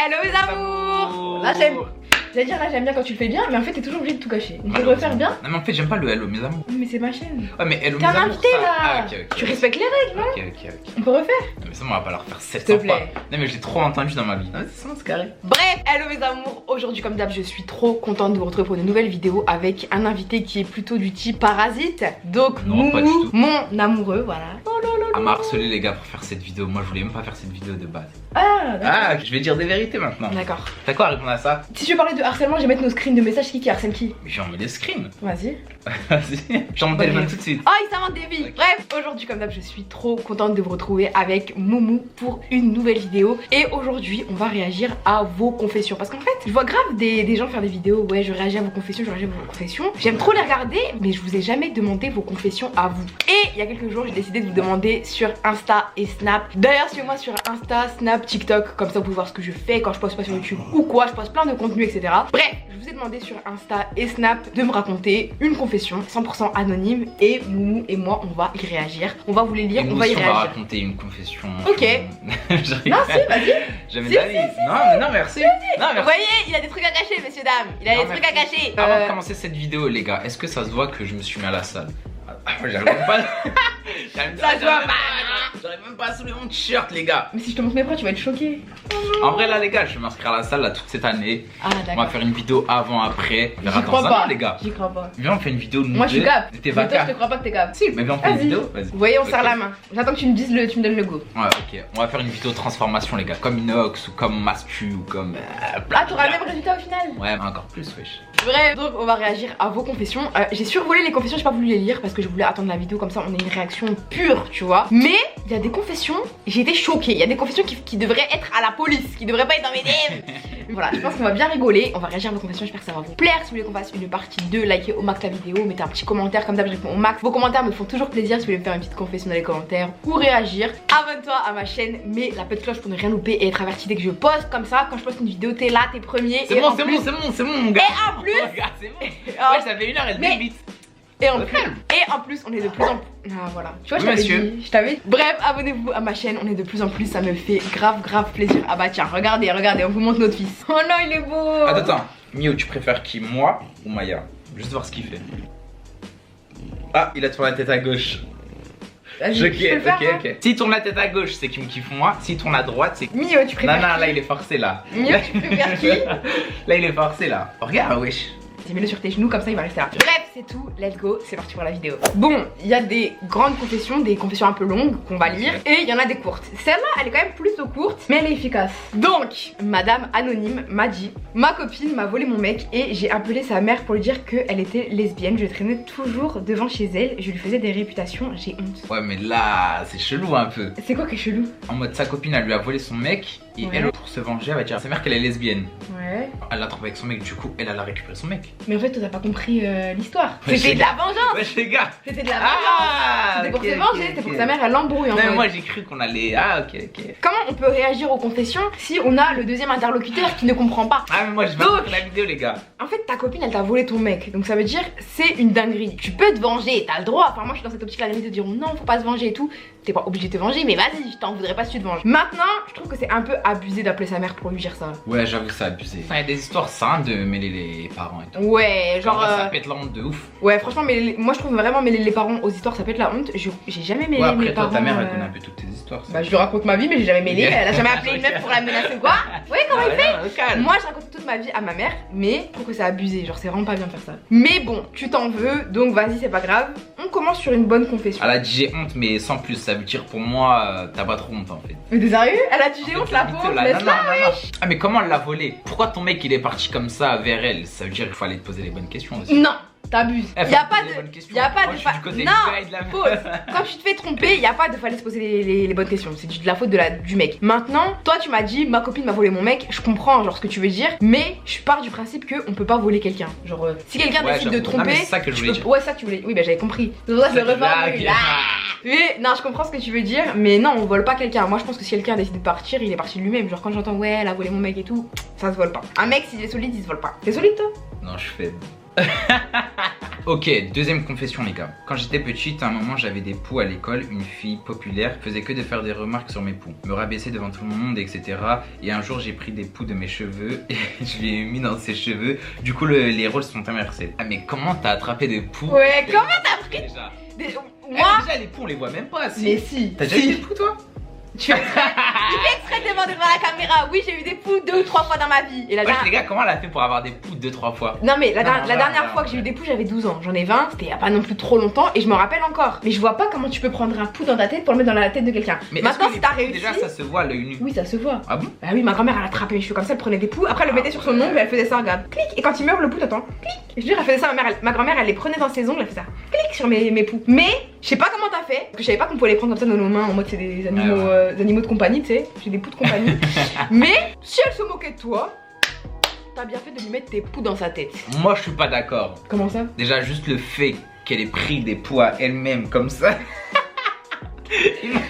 Hello mes amours. Là j'allais dire là j'aime bien quand tu le fais bien, mais en fait t'es toujours obligé de tout cacher. On peut refaire bien. Non mais en fait j'aime pas le hello mes amours. Mais c'est ma chaîne. Ouais mais hello mes amours. T'es un invité là. Ah, ok. Tu respectes les règles, non? Ok. On peut refaire. Non mais ça on va pas leur faire 700 fois. Non mais je l'ai trop entendu dans ma vie. Non c'est ça, c'est carré. Bref, hello mes amours. Aujourd'hui comme d'hab je suis trop contente de vous retrouver pour une nouvelle vidéo avec un invité qui est plutôt du type parasite. Donc non, pas du tout. Mon amoureux, voilà. À m'a harcelé les gars pour faire cette vidéo. Moi je voulais même pas faire cette vidéo de base. Ah je vais dire des vérités maintenant. D'accord. T'as quoi à répondre à ça? Si tu veux parler de harcèlement, je vais mettre nos screens de messages qui harcèle qui. Mais j'ai envie des screens. Vas-y. Vas-y. J'en mon téléphone tout de suite. Oh il s'invente des vies. Bref, aujourd'hui comme d'hab je suis trop contente de vous retrouver avec Moumou pour une nouvelle vidéo. Et aujourd'hui on va réagir à vos confessions. Parce qu'en fait je vois grave des gens faire des vidéos. Ouais je réagis à vos confessions, je réagis à vos confessions. J'aime trop les regarder mais je vous ai jamais demandé vos confessions à vous. Et il y a quelques jours j'ai décidé de vous demander sur Insta et Snap. D'ailleurs suivez-moi sur Insta, Snap, TikTok. Comme ça vous pouvez voir ce que je fais quand je poste pas sur YouTube ou quoi. Je poste plein de contenu etc. Bref, je vous ai demandé sur Insta et Snap de me raconter une confession 100% anonyme. Et Moumou et moi on va y réagir. On va vous les lire, on va y réagir. On va raconter une confession. Ok. Non si, vas-y. Jamais d'avis. Non merci. Non merci. Vous voyez, il a des trucs à cacher messieurs dames. Il a des trucs à cacher. Avant de commencer cette vidéo les gars, est-ce que ça se voit que je me suis mis à la salle? J'arrive même pas. Ça se voit pas. J'arrive même pas à soulever mon t-shirt les gars. Mais si je te montre mes bras tu vas être choqué. En vrai là les gars, je vais m'inscrire à la salle là toute cette année. Ah d'accord. On va faire une vidéo avant après. J'y crois pas les gars. J'y crois pas. Viens on fait une vidéo de nous. Moi je suis cap. T'es mais toi je te crois pas que t'es cap. Si mais viens on fait une vidéo. Vas-y. Vous voyez on serre la main. J'attends que tu me dises tu me donnes le go. Ouais ok. On va faire une vidéo de transformation les gars. Comme Inox ou comme Mastu ou comme ah t'auras le même résultat au final. Ouais mais encore plus wesh. Bref, donc on va réagir à vos confessions. J'ai survolé les confessions, j'ai pas voulu les lire parce que je voulais attendre la vidéo comme ça on a une réaction pure, tu vois. Mais il y a des confessions, j'ai été choquée. Il y a des confessions qui devraient être à la police, qui devraient pas être dans mes DM. Voilà, je pense qu'on va bien rigoler. On va réagir à vos confessions, j'espère que ça va vous plaire. Si vous voulez qu'on fasse une partie 2, likez au max la vidéo, mettez un petit commentaire comme d'hab, je réponds au max. Vos commentaires me font toujours plaisir si vous voulez me faire une petite confession dans les commentaires ou réagir. Abonne-toi à ma chaîne, mets la petite cloche pour ne rien louper et être averti dès que je poste. Comme ça, quand je poste une vidéo, t'es là, t'es premier. C'est bon, c'est bon mon gars. Et en plus, c'est bon. Ouais, ça fait une heure, elle débite. Et en plus, on est de plus en plus. Ah voilà. Tu vois, je t'avais dit. Je t'avais. Bref, abonnez-vous à ma chaîne. On est de plus en plus. Ça me fait grave plaisir. Ah bah tiens, regardez, on vous montre notre fils. Oh non, il est beau. Attends. Mio, tu préfères qui, moi ou Maya? Juste voir ce qu'il fait. Ah, il a tourné la tête à gauche. Ok. S'il tourne la tête à gauche, c'est qu'il me kiffe moi. S'il tourne à droite, c'est. Mio, tu préfères. Non, là il est forcé là. Mio, tu préfères qui? Là il est forcé là. Regarde, wesh. Mets-le sur tes genoux comme ça il va rester là. Bref c'est tout, let's go, c'est parti pour la vidéo. Bon, il y a des grandes confessions, des confessions un peu longues qu'on va lire. Et il y en a des courtes. Celle-là elle est quand même plutôt courte mais elle est efficace. Donc, madame anonyme m'a dit: ma copine m'a volé mon mec et j'ai appelé sa mère pour lui dire qu'elle était lesbienne. Je traînais toujours devant chez elle, je lui faisais des réputations, j'ai honte. Ouais mais là c'est chelou un peu. C'est quoi qui est chelou? En mode sa copine elle lui a volé son mec et elle pour se venger elle va dire à sa mère qu'elle est lesbienne. Ouais. Elle l'a trouvé avec son mec, du coup elle a récupéré son mec. Mais en fait toi t'as pas compris l'histoire. C'était de la vengeance. Wesh les gars. C'était de la vengeance. C'était pour se venger, c'était pour que sa mère elle l'embrouille en fait. mode. Moi j'ai cru qu'on allait. Ah ok. Comment on peut réagir aux confessions si on a le deuxième interlocuteur qui ne comprend pas? Ah mais moi je vais faire la vidéo les gars. En fait ta copine elle t'a volé ton mec, donc ça veut dire c'est une dinguerie. Tu peux te venger, t'as le droit. Enfin moi je suis dans cette optique là de dire non faut pas se venger et tout. T'es pas obligé de te venger mais vas-y, je t'en voudrais pas si tu te venges. Maintenant je trouve que c'est un peu abusé d'appeler sa mère pour lui dire ça. Ouais j'avoue c'est abusé. Il y a des histoires simples de mêler les parents et tout. Ouais genre ça pète la honte de ouf. Ouais franchement mais moi je trouve vraiment mêler les parents aux histoires ça pète la honte. J'ai jamais mêlé après, mes parents. Ta mère elle connaît un peu toutes tes histoires. Bah je lui raconte ma vie mais j'ai jamais mêlé. Elle a jamais appelé une meuf pour la menacer ou quoi. Ouais comment il fait. Moi je raconte toute ma vie à ma mère mais je trouve que c'est abusé. Genre c'est vraiment pas bien de faire ça. Mais bon tu t'en veux donc vas-y c'est pas grave. On commence sur une bonne confession. Elle a dit j'ai honte mais sans plus, ça veut dire pour moi t'as pas trop honte en fait. Mais t'es sérieux? Elle a dit j'ai honte la pauvre, laisse-la wesh. Ah mais comment elle l'a volé? Pourquoi ton mec il est parti comme ça vers elle? Ça veut dire qu'il fallait te poser les bonnes questions aussi. Non t'abuses. Y a pas de. Non, faute. Quand tu te fais tromper, y a pas de fallait se poser les bonnes questions. C'est de la faute du mec. Maintenant, toi tu m'as dit ma copine m'a volé mon mec. Je comprends genre ce que tu veux dire, mais je pars du principe que on peut pas voler quelqu'un. Genre si quelqu'un décide de tromper, c'est ça que je voulais dire. Ouais ça tu voulais. Oui bah j'avais compris. C'est pour ça que je le reformule. Mais non je comprends ce que tu veux dire, mais non on vole pas quelqu'un. Moi je pense que si quelqu'un décide de partir, il est parti de lui-même. Genre quand j'entends ouais elle a volé mon mec et tout, ça se vole pas. Un mec s'il est solide il se vole pas. T'es solide toi? Non je fais. Ok, deuxième confession les gars. Quand j'étais petite, à un moment j'avais des poux à l'école. Une fille populaire faisait que de faire des remarques sur mes poux, me rabaisser devant tout le monde, etc. Et un jour j'ai pris des poux de mes cheveux et je les ai mis dans ses cheveux. Du coup les rôles sont inversés. Ah mais comment t'as attrapé des poux? Ouais, comment t'as pris déjà? Moi déjà les poux on les voit même pas. Mais si. T'as déjà eu des poux toi? Tu fais exprès de demander devant la caméra. Oui, j'ai eu des poux 2 ou 3 fois dans ma vie. Et la les gars, comment elle a fait pour avoir des poux 2-3 fois? Non mais la dernière fois que j'ai eu des poux, j'avais 12 ans. J'en ai 20, c'était il y a pas non plus trop longtemps et je me rappelle encore. Mais je vois pas comment tu peux prendre un pouls dans ta tête pour le mettre dans la tête de quelqu'un. Mais maintenant si t'as réussi. Déjà ça se voit à l'œil nu. Oui, ça se voit. Ah bon? Bah oui, ma grand-mère elle attrapait mes cheveux comme ça, elle prenait des poux, après elle le mettait sur son ongle et elle faisait ça, regarde. Clic, et quand il meurt le pouls t'entends clic. Et je veux dire, elle faisait ça, ma grand-mère elle les prenait dans ses ongles, elle faisait ça. Clic sur mes poux. Mais je sais pas comment t'as fait, parce que je savais pas qu'on pouvait les prendre comme ça dans nos mains en mode c'est des animaux, animaux de compagnie, tu sais. J'ai des poux de compagnie. Mais si elle se moquait de toi, t'as bien fait de lui mettre tes poux dans sa tête. Moi je suis pas d'accord. Comment ça? Déjà juste le fait qu'elle ait pris des poux à elle-même comme ça.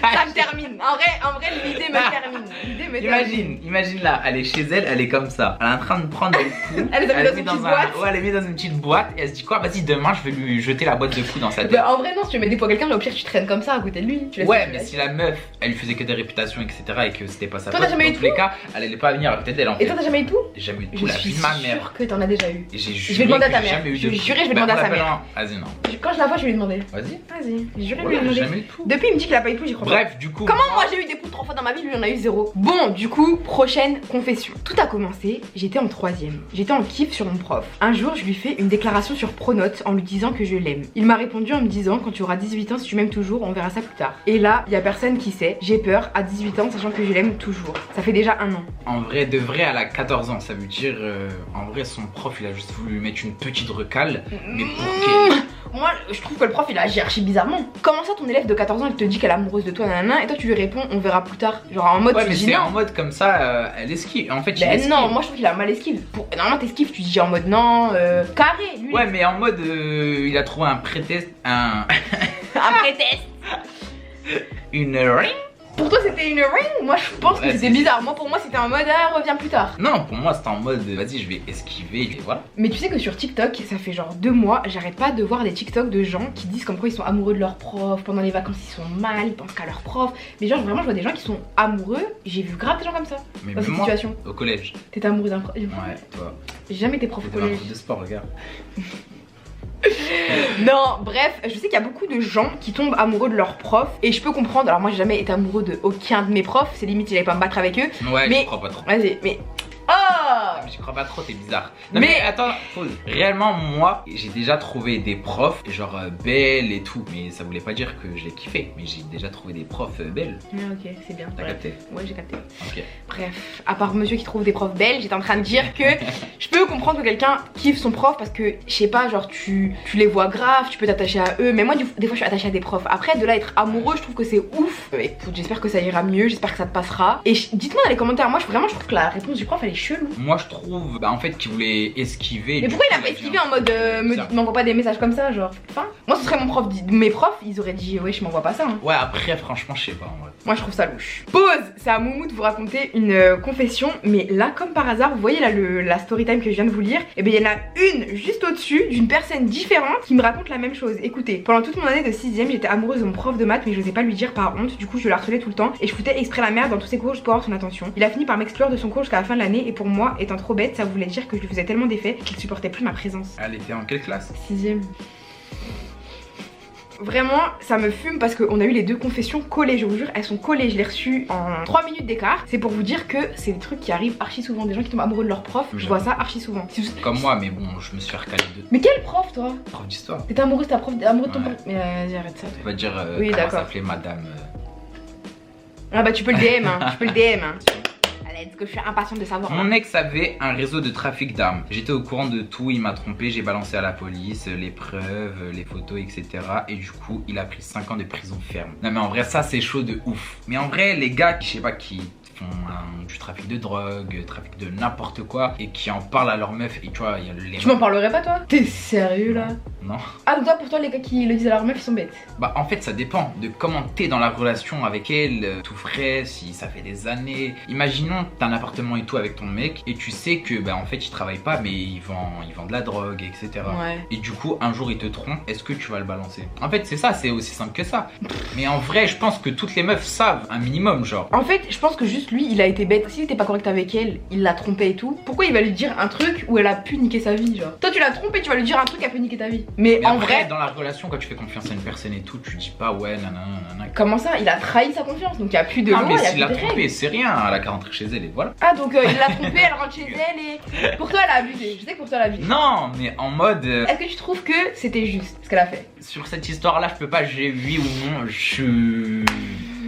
Ça me termine. En vrai l'idée me termine. Imagine là, elle est chez elle, elle est comme ça. Elle est en train de prendre des poux. Elle les a mis dans une petite boîte. Ouais, elle les met dans une petite boîte et elle se dit quoi? Vas-y, demain je vais lui jeter la boîte de poux dans sa tête. Bah, en vrai non, si tu mets des poux à quelqu'un, au pire tu traînes comme ça à côté de lui. Ouais, mais si la meuf, elle lui faisait que des réputations, etc. et que c'était pas sa pote, dans jamais eu de tous les poux? cas, elle allait pas venir à côté d'elle en fait. Et toi t'as jamais eu de poux? J'ai jamais eu de poux, la vie de ma mère. Je suis sûre que t'en as déjà eu. Je vais demander à ta mère. Je vais jurer, je vais demander à sa mère. Vas-y, non. Quand je la vois, je vais lui demander. Vas-y. J'ai juré, je vais lui demander. Jamais eu de poux. Depuis, il me dit qu'il a pas eu de poux, j'y crois pas. Bref, du coup. Comment moi j'ai eu des poux 3 fois dans ma vie, lui il en a eu 0. Bon, du coup, prochaine confession. Tout a commencé, j'étais en 3ème. J'étais en kiff sur mon prof. Un jour, je lui fais une déclaration sur Pronote en lui disant que je l'aime. Il m'a répondu en me disant quand tu auras 18 ans, si tu m'aimes toujours, on verra ça plus tard. Et là, il y a personne qui sait. J'ai peur à 18 ans, sachant que je l'aime toujours. Ça fait déjà 1 an. En vrai, de vrai, elle a 14 ans. Ça veut dire, en vrai, son prof, il a juste voulu lui mettre une petite recale. Mais pour qu'elle. Moi, je trouve que le prof il a agi archi bizarrement. Comment ça, ton élève de 14 ans il te dit qu'elle est amoureuse de toi, nanana, et toi tu lui réponds on verra plus tard. Genre en mode. Ouais, tu mais dis c'est non. en mode comme ça, elle esquive. En fait, il esquive. Non, moi je trouve qu'il a mal esquive. Normalement t'esquives, tu dis en mode non, carré. Lui, ouais, mais en mode il a trouvé un prétexte. Un prétexte. Une ring. Pour toi c'était une ring? Moi je pense que c'était bizarre. Moi pour moi c'était en mode reviens plus tard. Non, pour moi c'était en mode vas-y je vais esquiver et voilà. Mais tu sais que sur TikTok, ça fait genre 2 mois, j'arrête pas de voir des TikTok de gens qui disent comme quoi ils sont amoureux de leur prof, pendant les vacances ils sont mal, ils pensent qu'à leur prof. Mais genre vraiment je vois des gens qui sont amoureux, j'ai vu grave des gens comme ça. Mais dans cette moi, situation. au collège. T'étais amoureux d'un prof? Ouais, toi. J'ai jamais été prof au collège. De sport, regarde. Non, bref, je sais qu'il y a beaucoup de gens qui tombent amoureux de leurs profs et je peux comprendre. Alors moi j'ai jamais été amoureux de aucun de mes profs, c'est limite j'allais pas me battre avec eux. Ouais, mais je crois pas trop. Vas-y, mais J'y crois pas trop, t'es bizarre. Non, mais attends, pause. Réellement, moi, j'ai déjà trouvé des profs, genre belles et tout. Mais ça voulait pas dire que je les kiffais. Mais j'ai déjà trouvé des profs belles. Ok, c'est bien. T'as capté? Ouais, j'ai capté. Ok. Bref, à part monsieur qui trouve des profs belles, j'étais en train de dire que je peux comprendre que quelqu'un kiffe son prof parce que, je sais pas, genre tu les vois grave, tu peux t'attacher à eux. Mais moi, des fois, je suis attachée à des profs. Après, de là être amoureux, je trouve que c'est ouf. Écoute, j'espère que ça ira mieux, j'espère que ça te passera. Et dites-moi dans les commentaires, moi, vraiment, je trouve que la réponse du prof, elle est chelou. Moi, je trouve, bah, en fait, qu'il voulait esquiver. Mais pourquoi il a pas esquivé en mode m'envoie pas des messages comme ça, genre. Enfin, moi, ce serait mon prof, mes profs, ils auraient dit, ouais, je m'envoie pas ça. Hein. Ouais, après, franchement, je sais pas en vrai. Moi, je trouve ça louche. Pause. C'est à Moumou de vous raconter une confession, mais là, comme par hasard, vous voyez là la story time que je viens de vous lire, et bien il y en a une juste au-dessus d'une personne différente qui me raconte la même chose. Écoutez, pendant toute mon année de 6ème, j'étais amoureuse de mon prof de maths, mais je n'osais pas lui dire par honte. Du coup, je le harcelais tout le temps et je foutais exprès la merde dans tous ses cours juste pour avoir son attention. Il a fini par m'exclure de son cours jusqu'à la fin de l'année, et pour moi, étant trop bête, ça voulait dire que je lui faisais tellement d'effets qu'il supportait plus ma présence. Elle était en quelle classe? 6ème. Vraiment, ça me fume parce qu'on a eu les deux confessions collées, je vous jure, elles sont collées, je les reçues en 3 minutes d'écart. C'est pour vous dire que c'est des trucs qui arrivent archi souvent, des gens qui tombent amoureux de leur prof, je vois ça archi souvent. Comme moi, mais bon, je me suis fait recaler de. Mais quel prof toi? Prof d'histoire. T'étais amoureux de ta prof, amoureux de ton prof? Mais vas-y, arrête ça. Tu vas dire oui, comment d'accord. s'appelait madame. Ah bah tu peux le DM, hein, tu peux le DM. Hein. Let's go, je suis impatiente de savoir. Mon ex avait un réseau de trafic d'armes. J'étais au courant de tout, il m'a trompé, j'ai balancé à la police les preuves, les photos, etc. Et du coup, il a pris 5 ans de prison ferme. Non mais en vrai, ça c'est chaud de ouf. Mais en vrai, les gars, je sais pas, qui font du trafic de drogue, trafic de n'importe quoi, et qui en parlent à leur meuf, et tu vois, il y a les... Tu m'en parlerais pas toi? T'es sérieux là? Non. Ah, donc toi, pour toi, les gars qui le disent à leur meuf, ils sont bêtes. Bah en fait ça dépend de comment t'es dans la relation avec elle, tout frais, si ça fait des années. Imaginons t'as un appartement et tout avec ton mec et tu sais que bah en fait il travaille pas mais il vend de la drogue, etc. Ouais. Et du coup un jour il te trompe, est-ce que tu vas le balancer? En fait c'est ça, c'est aussi simple que ça. Mais en vrai je pense que toutes les meufs savent un minimum genre. En fait, je pense que juste lui, il a été bête. S'il était pas correct avec elle, il l'a trompé et tout. Pourquoi il va lui dire un truc où elle a pu niquer sa vie, genre? Toi, tu l'as trompé, tu vas lui dire un truc qui a pu niquer ta vie. Mais en après, vrai, dans la relation, quand tu fais confiance à une personne et tout, tu dis pas ouais, nanana. comment ça? Il a trahi sa confiance, donc il y a plus de Non, loi, mais il y a s'il l'a plus de trompé, règles. c'est rien, elle a qu'à rentrer chez elle et voilà. Ah, donc il l'a trompé, elle rentre chez elle et. Pour toi, elle a abusé. Je sais que pour toi, elle a abusé. Non, mais en mode. Est-ce que tu trouves que c'était juste ce qu'elle a fait? Sur cette histoire-là, je peux pas juger oui ou non, je suis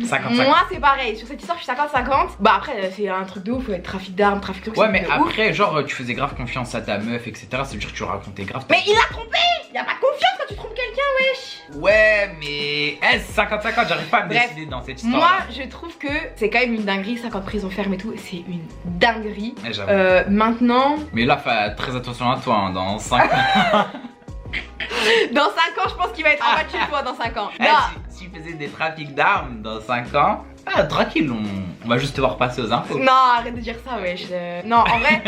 50-50. Moi, c'est pareil. Sur cette histoire, je suis 50-50. Bah, après, c'est un truc de ouf, faut être trafic d'armes, trafic de. Ouais, mais après, genre, tu faisais grave confiance à ta meuf, etc. Ça veut dire que tu racontais grave. Mais il a trompé! Y a pas confiance quand tu trompes quelqu'un, wesh! Ouais, mais. 50-50, j'arrive pas à me Bref, décider dans cette histoire. Moi, je trouve que c'est quand même une dinguerie, 50 prisons fermes et tout. C'est une dinguerie. Ouais, j'avoue. Maintenant. Mais là, fais très attention à toi, hein, dans 5 ans. Dans 5 ans, je pense qu'il va être en bas de chez toi dans 5 ans. Non. S'il faisait des trafics d'armes dans 5 ans, tranquille, on va juste te voir passer aux infos. Non, arrête de dire ça, wesh. Non, en vrai,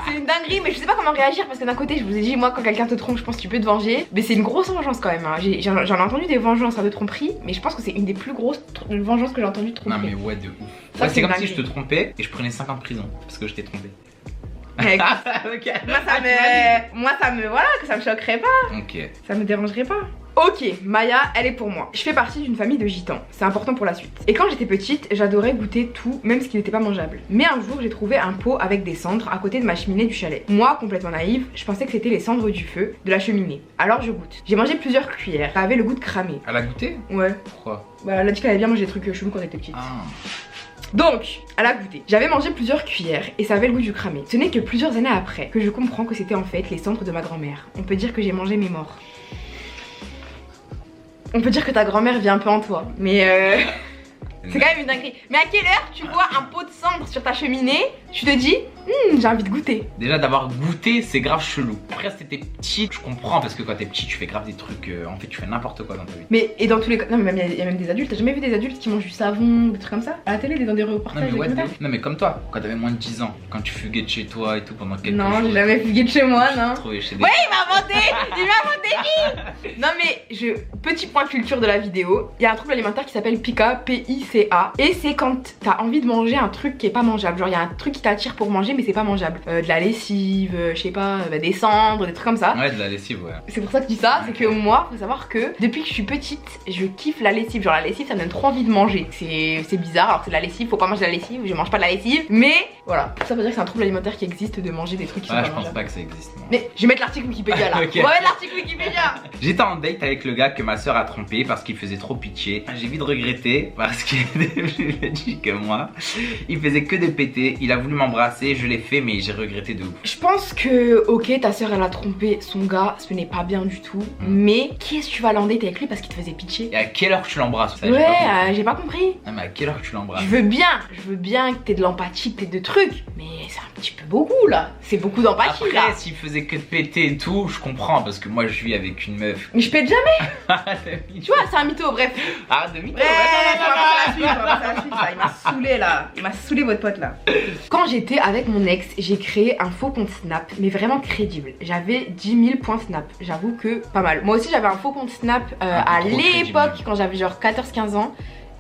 c'est une dinguerie, mais je sais pas comment réagir parce que d'un côté, je vous ai dit, moi, quand quelqu'un te trompe, je pense que tu peux te venger. Mais c'est une grosse vengeance quand même. Hein. J'en ai entendu des vengeances de tromperie, mais je pense que c'est une des plus grosses vengeances que j'ai entendues de tromperie. Non, mais ouais, de ouf. Ça, Ouais, c'est c'est comme une si je te dinguerie. trompais et je prenais 5 ans de prison parce que je t'ai trompé. Mais écoute, Ok. moi, ça me. Voilà, que ça me choquerait pas. Ok. Ça me dérangerait pas. Ok, Maya, elle est pour moi. Je fais partie d'une famille de gitans, c'est important pour la suite. Et quand j'étais petite, j'adorais goûter tout, même ce qui n'était pas mangeable. Mais un jour, j'ai trouvé un pot avec des cendres à côté de ma cheminée du chalet. Moi, complètement naïve, je pensais que c'était les cendres du feu de la cheminée. Alors je goûte. J'ai mangé plusieurs cuillères, ça avait le goût de cramé. Elle a goûté? Ouais. Pourquoi? Bah, elle a dit qu'elle avait bien mangé des trucs chelous quand elle était petite. Ah. Donc, elle a goûté. J'avais mangé plusieurs cuillères et ça avait le goût du cramé. Ce n'est que plusieurs années après que je comprends que c'était en fait les cendres de ma grand-mère. On peut dire que j'ai mangé mes morts. On peut dire que ta grand-mère vit un peu en toi, mais c'est quand même une dinguerie. Mais à quelle heure tu vois un pot de cendre sur ta cheminée, tu te dis j'ai envie de goûter. Déjà d'avoir goûté, c'est grave chelou. Après, si t'étais petit, je comprends parce que quand t'es petit, tu fais grave des trucs. En fait, tu fais n'importe quoi dans ta vie. Mais et dans tous les cas, non mais même il y a même des adultes. T'as jamais vu des adultes qui mangent du savon, des trucs comme ça à la télé, dans des Non, reportages mais ouais, comme ça? non, mais comme toi, quand t'avais moins de 10 ans, quand tu fuguais de chez toi et tout pendant quelques jours. Non, j'ai jamais fugué de chez moi, non. Trouvé chez des... Ouais, il m'a inventé. Il m'a inventé. Non mais petit point culture de la vidéo, il y a un trouble alimentaire qui s'appelle PICA, P-I-C-A, et c'est quand t'as envie de manger un truc qui est pas mangeable. Genre il y a un truc qui t'attire pour manger mais c'est pas mangeable. De la lessive, je sais pas, des cendres, des trucs comme ça. Ouais, de la lessive, ouais. C'est pour ça que je dis ça, c'est que moi, faut savoir que depuis que je suis petite, je kiffe la lessive. Genre la lessive, ça me donne trop envie de manger. C'est bizarre, alors que c'est de la lessive, faut pas manger de la lessive, je mange pas de la lessive. Mais voilà, ça veut dire que c'est un trouble alimentaire qui existe de manger des trucs qui sont Ouais, pas je pense mangeables. pas que ça existe. Non. Mais je vais mettre l'article Wikipédia là. Ok. On va mettre l'article Wikipédia. J'étais en date avec le gars que ma soeur a trompé parce qu'il faisait trop pitié. J'ai vite regretté parce qu'il je dit que moi, il faisait que de péter. Il a voulu m'embrasser, je l'ai fait, mais j'ai regretté de ouf. Je pense que, ok, ta soeur elle a trompé son gars, ce n'est pas bien du tout. Mais qu'est-ce que tu vas aller en date avec lui parce qu'il te faisait pitcher? Et à quelle heure tu l'embrasses? Ça, Ouais, j'ai pas compris. Non, mais à quelle heure tu l'embrasses? Je veux bien que t'aies de l'empathie, que t'aies de trucs. Mais c'est un petit peu beaucoup là. C'est beaucoup d'empathie là. Après, s'il faisait que de péter et tout, je comprends parce que moi je vis avec une meuf. Mais je pète jamais. Arrête de mytho. Tu vois, c'est un mytho, bref. Arrête de mytho. Bref, on va passer à la suite, on va passer à la suite, là. Il m'a saoulé là. Il m'a saoulé votre pote là. Quand j'étais avec mon ex, j'ai créé un faux compte Snap, mais vraiment crédible. J'avais 10 000 points Snap. J'avoue que pas mal. Moi aussi, j'avais un faux compte Snap à trop l'époque, crédible. quand j'avais genre 14-15 ans.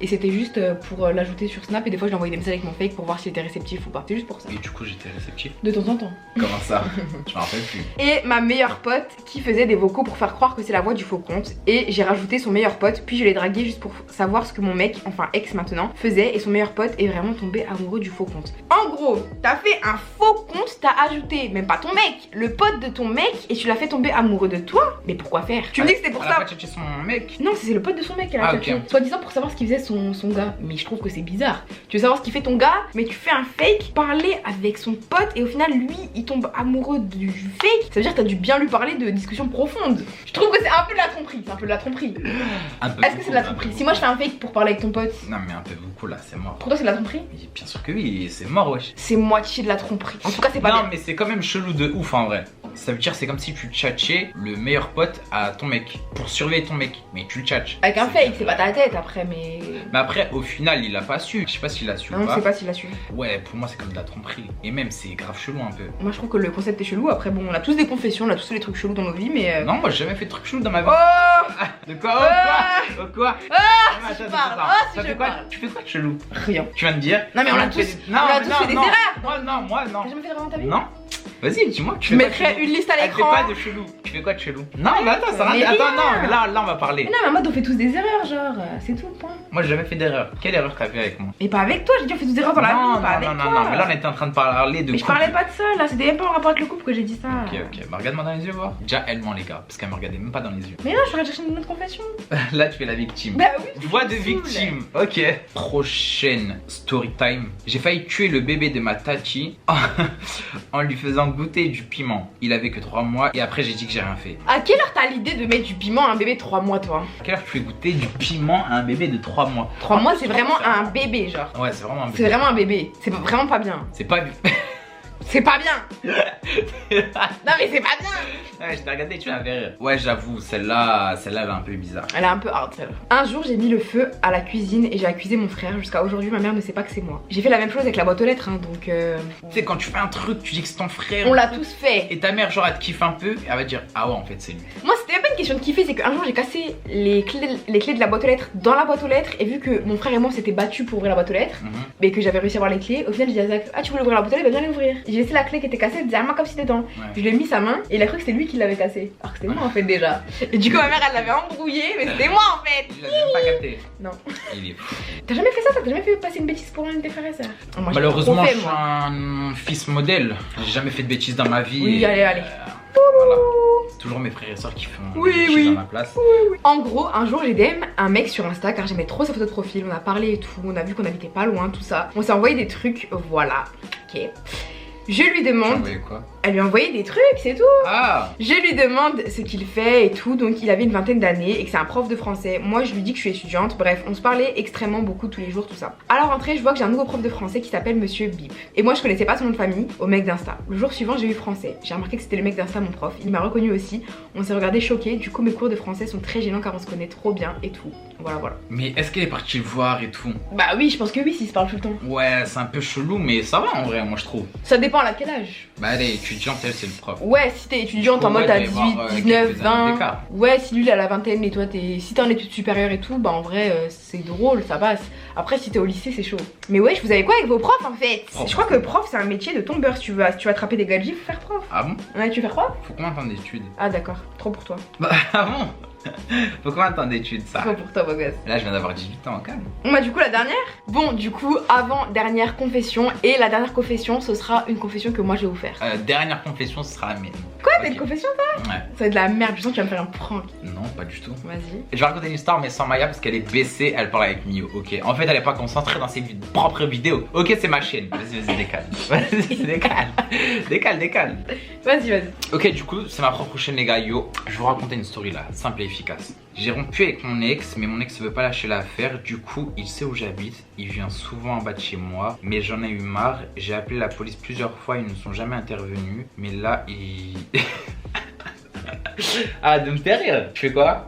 Et c'était juste pour l'ajouter sur Snap. Et des fois, je lui envoyais des messages avec mon fake pour voir s'il était réceptif ou pas. C'est juste pour ça. Et du coup, j'étais réceptif. De temps en temps. Comment ça? Je m'en rappelle plus. Et ma meilleure pote qui faisait des vocaux pour faire croire que c'est la voix du faux compte. Et j'ai rajouté son meilleur pote, puis je l'ai dragué juste pour savoir ce que mon mec, enfin ex maintenant, faisait. Et son meilleur pote est vraiment tombé amoureux du faux compte. En gros, t'as fait un faux compte, t'as ajouté, même pas ton mec, le pote de ton mec, et tu l'as fait tomber amoureux de toi. Mais pourquoi faire? Tu me dis que c'était pour Elle a ça. pas tchatché son mec. Non, c'est le pote de son mec qu'elle a Ah, cherché. ok. Soit disant pour savoir ce qu'il faisait son gars. Mais je trouve que c'est bizarre. Tu veux savoir ce qu'il fait ton gars, mais tu fais un fake, parler avec son pote, et au final, lui, il tombe amoureux du fake. Ça veut dire que t'as dû bien lui parler de discussions profondes. Je trouve que c'est un peu de la tromperie. C'est un peu de la tromperie. Un peu Est-ce que c'est de la tromperie? Si moi je fais un fake pour parler avec ton pote, Non, mais un peu beaucoup là, c'est mort. pour toi c'est de la tromperie? Mais bien sûr que oui, c'est mort, wesh. C'est moitié de la tromperie. En tout cas, c'est pas Non, bien. mais c'est quand même chelou de ouf en vrai. Ça veut dire c'est comme si tu tchatchais le meilleur pote à ton mec pour surveiller ton mec, mais tu le tchatches. Avec un fake, c'est pas ta tête après, mais. Mais après, au final, il a pas su. Je sais pas s'il a su. Non, ou je sais pas s'il a su. Ouais, pour moi, c'est comme de la tromperie. Et même, c'est grave chelou un peu. Moi, je trouve que le concept est chelou. Après, bon, on a tous des confessions, on a tous des trucs chelous dans nos vies, mais. Non, moi, j'ai jamais fait de trucs chelous dans ma vie. Oh De quoi? Oh, quoi? Oh, quoi? Ah, si je parle. Attends. Oh, si Ça je fait quoi? parle. Tu fais quoi de chelou? Rien. Tu viens de dire? Non, mais on a tous fait des erreurs. Moi, non. T'as jamais fait d'erreur dans ta vie? Non. Vas-y, dis-moi. Je mettrais une liste à Elle fait l'écran. quoi de chelou? Tu fais quoi de chelou? Non, mais attends, ça mais rien. Attends, rien. non, mais là, on va parler. Mais non, mais en mode, on fait tous des erreurs, genre, c'est tout, point. Moi, j'ai jamais fait d'erreur. Quelle erreur t'as fait avec moi? Mais pas avec toi, j'ai dit, on fait tous des erreurs dans la vie, pas avec toi. Non, mais là, on était en train de parler de. Mais je parlais pas de ça, là, c'était même pas en rapport avec le couple que j'ai dit ça. Ok, bah regarde-moi dans les yeux, voir. Déjà, elle ment, les gars, parce qu'elle me regardait même pas dans les yeux. Mais non, je vais chercher une autre confession. Là, tu fais la victime. Bah oui. Voix de tu me saoules. victime. Ok. Prochaine story time. J'ai failli tuer le bébé de ma tati en lui faisant goûter du piment. Il avait que 3 mois et après j'ai dit que j'ai rien fait. À quelle heure t'as l'idée de mettre du piment à un bébé de 3 mois, toi? À quelle heure tu fais goûter du piment à un bébé de 3 mois? 3 mois, c'est je vraiment trouve ça- un bébé, genre. Ouais, c'est vraiment un bébé. C'est vraiment un bébé. C'est vraiment pas bien. C'est pas. C'est pas bien. Non, mais c'est pas bien. Ouais, je t'ai regardé, tu m'as fait rire. Ouais, j'avoue, celle-là, elle est un peu bizarre. Elle est un peu hard, celle-là. Un jour, j'ai mis le feu à la cuisine et j'ai accusé mon frère. Jusqu'à aujourd'hui, ma mère ne sait pas que c'est moi. J'ai fait la même chose avec la boîte aux lettres, hein, donc. Tu sais, quand tu fais un truc, tu dis que c'est ton frère. On l'a tous fait. Et ta mère, genre, elle te kiffe un peu et elle va dire ah ouais, en fait, c'est lui. Moi, c'était même pas une question de kiffer, c'est qu'un jour, j'ai cassé les clés de la boîte aux lettres dans la boîte aux lettres. Et vu que mon frère et moi, on s'était battus pour ouvrir la boîte aux lettres, mais que j'avais réussi à avoir les clés, au final, j'ai dit à Zach, ah, tu voulais ouvrir la boîte aux lettres, bah viens l'ouvrir. J'ai laissé la clé qui était cassée derrière comme si c'était dedans. Ouais. Je lui ai mis sa main et il a cru que c'était lui qui l'avait cassée. Alors que c'était moi en fait déjà. Et du coup, ma mère, elle l'avait embrouillé, mais c'était moi en fait. Je l'avais même pas capté. Non. Il est fou. T'as jamais fait ça, toi? T'as jamais fait passer une bêtise pour un de tes frères et sœurs? Moi, j'ai Malheureusement, trop fait, je suis moi. un fils modèle. J'ai jamais fait de bêtises dans ma vie. Oui, et, allez. Voilà. C'est toujours mes frères et sœurs qui font Oui, des bêtises oui. à ma place. En gros, un jour, j'ai DM un mec sur Insta car j'aimais trop sa photo de profil. On a parlé et tout, on a vu qu'on habitait pas loin, tout ça. On s'est envoyé des trucs, voilà. Ok. Je lui Tu demande. envoyé quoi? Elle lui a envoyé des trucs, c'est tout. Ah! Je lui demande ce qu'il fait et tout, donc il avait une vingtaine d'années et que c'est un prof de français. Moi je lui dis que je suis étudiante, bref, on se parlait extrêmement beaucoup tous les jours, tout ça. À la rentrée, je vois que j'ai un nouveau prof de français qui s'appelle Monsieur Bip. Et moi je connaissais pas son nom de famille au mec d'Insta. Le jour suivant, j'ai eu français. J'ai remarqué que c'était le mec d'Insta, mon prof. Il m'a reconnu aussi. On s'est regardé choqués. Du coup, mes cours de français sont très gênants car on se connaît trop bien et tout. Voilà. Mais est-ce qu'elle est partie le voir et tout? Bah oui, je pense que oui, s'ils se parlent tout le temps. Ouais, c'est un peu chelou, mais ça va en vrai, moi je trouve. Ça dépend à quel âge. Bah, elle est étudiante, elle, c'est le prof. Ouais, si t'es étudiante en Ouais, mode il t'as doit y 18, avoir, 19, quelques années 20. d'écart. Ouais, si lui il a la vingtaine et toi si t'es en études supérieures et tout, bah en vrai c'est drôle, ça passe. Après si t'es au lycée c'est chaud. Mais ouais, vous avez quoi avec vos profs en fait? Prof. Je crois que prof c'est un métier de tombeur. Si tu veux attraper des gadgets, faut faire prof. Ah bon? Ouais, tu veux faire quoi? Faut combien de temps d'études? Ah d'accord, trop pour toi. Bah, ah bon? Faut combien de temps d'études ça? Trop pour toi, beau gosse. Là, je viens d'avoir 18 ans, calme. Bon bah du coup la dernière. Bon du coup avant dernière confession, et la dernière confession ce sera une confession que moi je vais vous faire. Dernière confession, ce sera la mienne. Quoi, t'as Ok. une confession toi? Ouais. Ça va être de la merde, je sens que tu vas me faire un prank. Non, pas du tout. Vas-y. Je vais raconter une histoire, mais sans Maya parce qu'elle est baissée, elle parle avec Mio. Ok. En fait, elle est pas concentrée dans ses propres vidéos. Ok, c'est ma chaîne. Vas-y, décale. Vas-y, décale. Vas-y. Ok, du coup, c'est ma propre chaîne, les gars. Yo, je vais vous raconter une story là, simple et efficace. J'ai rompu avec mon ex, mais mon ex veut pas lâcher l'affaire. Du coup, il sait où j'habite. Il vient souvent en bas de chez moi, mais j'en ai eu marre. J'ai appelé la police plusieurs fois, ils ne sont jamais intervenus. Mais là, il. Ah, de me faire rire. Tu fais quoi?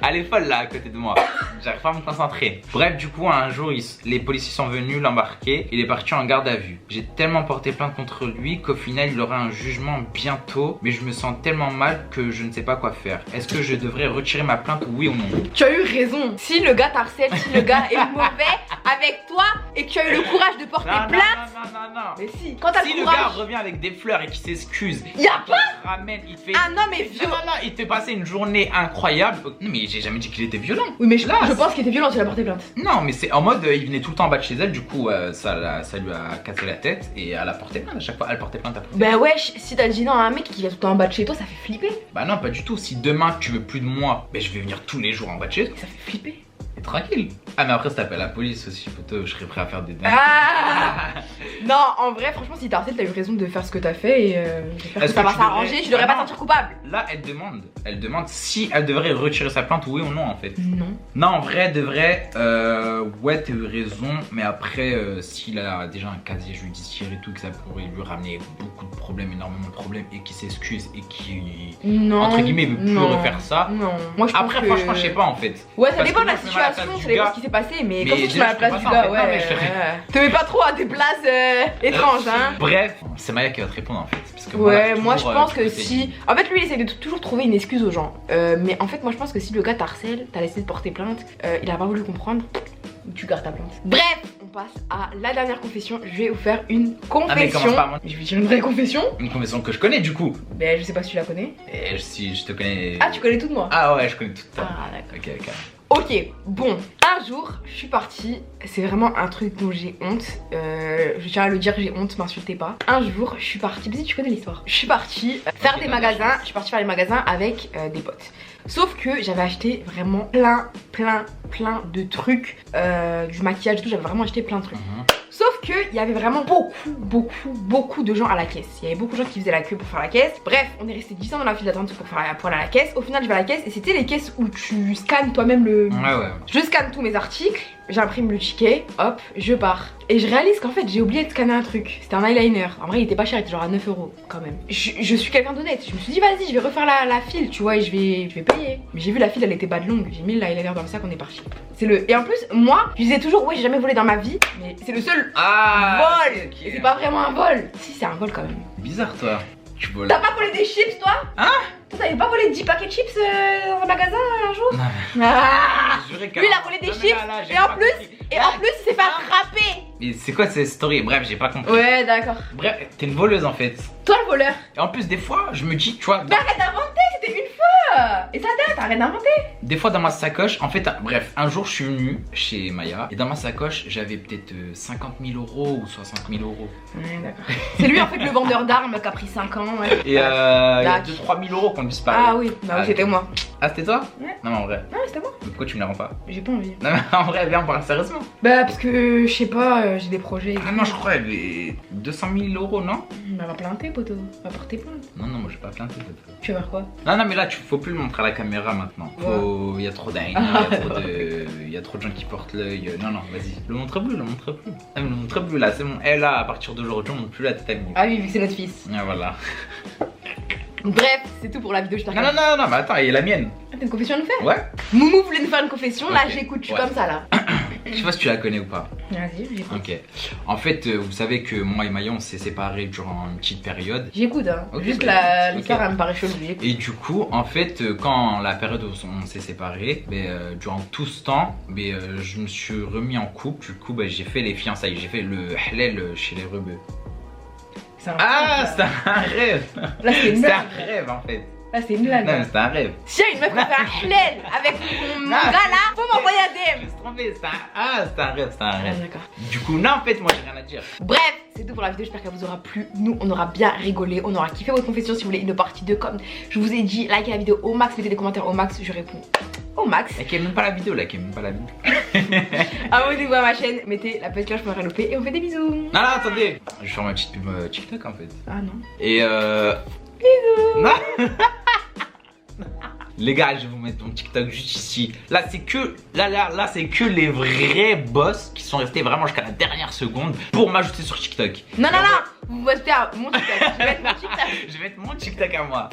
Elle est folle là à côté de moi. J'arrive pas à me concentrer. Bref, du coup, un jour, les policiers sont venus l'embarquer. Il est parti en garde à vue. J'ai tellement porté plainte contre lui qu'au final, il aura un jugement bientôt. Mais je me sens tellement mal que je ne sais pas quoi faire. Est-ce que je devrais retirer ma plainte, oui ou non? Tu as eu raison. Si le gars t'harcèle, si le gars est mauvais avec toi et que tu as eu le courage de porter plainte. Non. Mais si, quand t'as Si le le gars courage. revient avec des fleurs et qu'il s'excuse, Y a pas ramène, il fait. un homme est violent. Non, il te fait passer une journée incroyable. Non, mais j'ai jamais dit qu'il était violent. Oui, mais je Là, pense qu'il était violent, tu l'as porté plainte. Non, mais c'est en mode il venait tout le temps en bas de chez elle, du coup ça lui a cassé la tête et elle a porté plainte à chaque fois. Elle portait plainte après. Bah wesh, si t'as dit non à un mec qui vient tout le temps en bas de chez toi, ça fait flipper. Bah non, pas du tout. Si demain tu veux plus de moi, bah je vais venir tous les jours en bas de chez toi. Ça fait flipper. Et tranquille. Ah, mais après, si t'appelles la police aussi, poteau, je serais prêt à faire des dingues. Ah Non, en vrai, franchement, si t'as harcèle, t'as eu raison de faire ce que t'as fait et j'espère que Est-ce ça que va tu s'arranger. devrais- Tu devrais Ah pas non. te sentir coupable. Là, elle demande si elle devrait retirer sa plainte, oui ou non en fait. Non. Non, en vrai, de vrai, ouais, t'as eu raison, mais après, s'il a déjà un casier judiciaire et tout, que ça pourrait lui ramener beaucoup de problèmes, énormément de problèmes, et qu'il s'excuse et qui, Non. entre guillemets, veut plus Non. refaire ça. Non. Moi, je pense Après, que... franchement, je sais pas en fait. Ouais, ça Parce dépend que de la moi, je me mets à la situation, place ça du dépend gars. ce qui s'est passé, mais Mais quand tu te déjà, mets à la je ferais place du pas ça, en gars, fait. Non, mais je ouais. ferais- Te mets pas trop à des places étranges, hein. Bref, c'est Maya qui va te répondre en fait. Parce que Ouais, là, moi je toujours, pense tu que peux si. En fait, lui il essaie de toujours trouver une excuse aux gens. Mais en fait, moi je pense que si le gars t'harcèle, t'as laissé de porter plainte, il a pas voulu comprendre, tu gardes ta plainte. Bref, on passe à la dernière confession. Je vais vous faire une confession. Ah, mais commence pas, moi. Je vais dire une vraie confession. Une confession que je connais du coup. Ben, je sais pas si tu la connais. Et si je te connais. Ah, tu connais tout de moi. Ah ouais, je connais tout ça. Ah, d'accord. Ok, ok. Ok, bon, un jour, je suis partie, c'est vraiment un truc dont j'ai honte, je tiens à le dire, j'ai honte, m'insultez pas. Un jour, je suis partie, tu connais l'histoire, je suis partie faire des magasins, je suis partie faire les magasins avec des potes. Sauf que j'avais acheté vraiment plein de trucs, du maquillage et tout, j'avais vraiment acheté plein de trucs. Sauf qu'il y avait vraiment beaucoup de gens à la caisse. Il y avait beaucoup de gens qui faisaient la queue pour faire la caisse. Bref, on est resté 10 ans dans la file d'attente pour aller à la caisse. Au final, je vais à la caisse et c'était les caisses où tu scannes toi-même le... Ouais. Je scanne tous mes articles, j'imprime le ticket, hop, je pars. Et je réalise qu'en fait, j'ai oublié de scanner un truc. C'était un eyeliner. En vrai, il était pas cher, il était genre à 9 € quand même. Je suis quelqu'un d'honnête. Je me suis dit, vas-y, je vais refaire la file, tu vois, et je vais payer. Mais j'ai vu la file, elle était bas de longue. J'ai mis l'eyeliner dans le sac, on est parti. Et en plus, moi, je disais toujours, ouais, j'ai jamais volé dans ma vie, mais c'est le seul vol. ok. Et c'est pas vraiment un vol. Si, c'est un vol quand même. Bizarre, toi. Tu voles. T'as pas volé des chips, toi? Hein? Toi, t'avais pas volé 10 paquets de chips dans un magasin un jour? Non, Ah! je jurais Lui, il a volé des Non, mais chips là, j'ai et en pas plus, compris. et en plus, il s'est fait attraper. Mais c'est quoi cette story? Bref, j'ai pas compris. Ouais, d'accord. Bref, t'es une voleuse en fait. Toi, le voleur. Et en plus, des fois, je me dis, tu vois, Mais arrête d'inventer, c'était une fois. Et ça date, arrête d'inventer. des fois dans ma sacoche, en fait, bref, un jour je suis venu chez Maya et dans ma sacoche, j'avais peut-être 50 000 € ou 60 000 €. Ouais, d'accord. C'est lui en fait le vendeur d'armes qui a pris 5 ans. Ouais. Et il y a Dac. 2-3 000 € qu'on lui disparu. Ah oui, bah oui, c'était moi. Ah, c'était toi? Ouais. Non, mais en vrai. Non, c'était moi. Mais pourquoi tu me la rends pas? J'ai pas envie. Non, mais en vrai, viens, on parle sérieusement. Bah, parce que je sais pas, j'ai des projets. Ah non, je crois qu'il y avait 200 000 € non? Bah, va planter, poteau. Va porter plainte. Non, non, moi j'ai pas planté cette fois. Tu vas faire quoi? Non, non, mais là, faut plus le montrer à la caméra maintenant. Il y a trop d'haine, il y a trop de gens qui portent l'œil. Non, non, vas-y. Le montre plus, le montre plus. Ah, mais le montre plus là, c'est bon. Et là, à partir d'aujourd'hui, on montre plus la tête à Mimi. Ah oui, vu que c'est notre fils. Ah, voilà. Bref, c'est tout pour la vidéo. Je Non, non, non, non, mais attends, il y a la mienne. Ah, t'as une confession à nous faire? Ouais. Moumou voulait nous faire une confession, là Ok. j'écoute, je suis Ouais. comme ça là. Je sais pas si tu la connais ou pas. Vas-y, j'écoute. Ok. En fait, vous savez que moi et Maya, on s'est séparés durant une petite période. J'écoute, hein. Ok, Juste bah, l'histoire ok. elle me paraît chelou. J'écoute. Et du coup, en fait, quand la période où on s'est séparés, durant tout ce temps, je me suis remis en couple. Du coup, j'ai fait les fiançailles. J'ai fait le halal chez les rebeux. C'est un Ah, truc, c'était un rêve. là c'est une C'était un blague. rêve en fait. Là c'est une blague. Non, mais c'était un rêve. S'il y a une meuf qui fait un halal avec mon Non, gars là, faut m'envoyer un Je DM. me suis trompé. C'était un rêve, c'était un Ah, rêve. d'accord. Du coup, non, en fait, moi j'ai rien à dire. Bref, c'est tout pour la vidéo, j'espère qu'elle vous aura plu. Nous, on aura bien rigolé, on aura kiffé votre confession. Si vous voulez une partie 2, comme je vous ai dit, likez la vidéo au max, mettez des commentaires au max, je réponds au max. Elle aime même pas la vidéo, là, qui aime même pas la vidéo. Abonnez-vous à ma chaîne, mettez la petite cloche pour rien louper et on fait des bisous. Non, non, attendez. Je vais faire ma petite pub TikTok en fait. Ah non. Et Bisous. Non. Les gars, je vais vous mettre mon TikTok juste ici. Là, c'est que là, c'est que les vrais boss qui sont restés vraiment jusqu'à la dernière seconde pour m'ajouter sur TikTok. Non, non, non. Vous postez à mon TikTok. Je vais mettre mon TikTok. Je vais mettre mon TikTok à moi.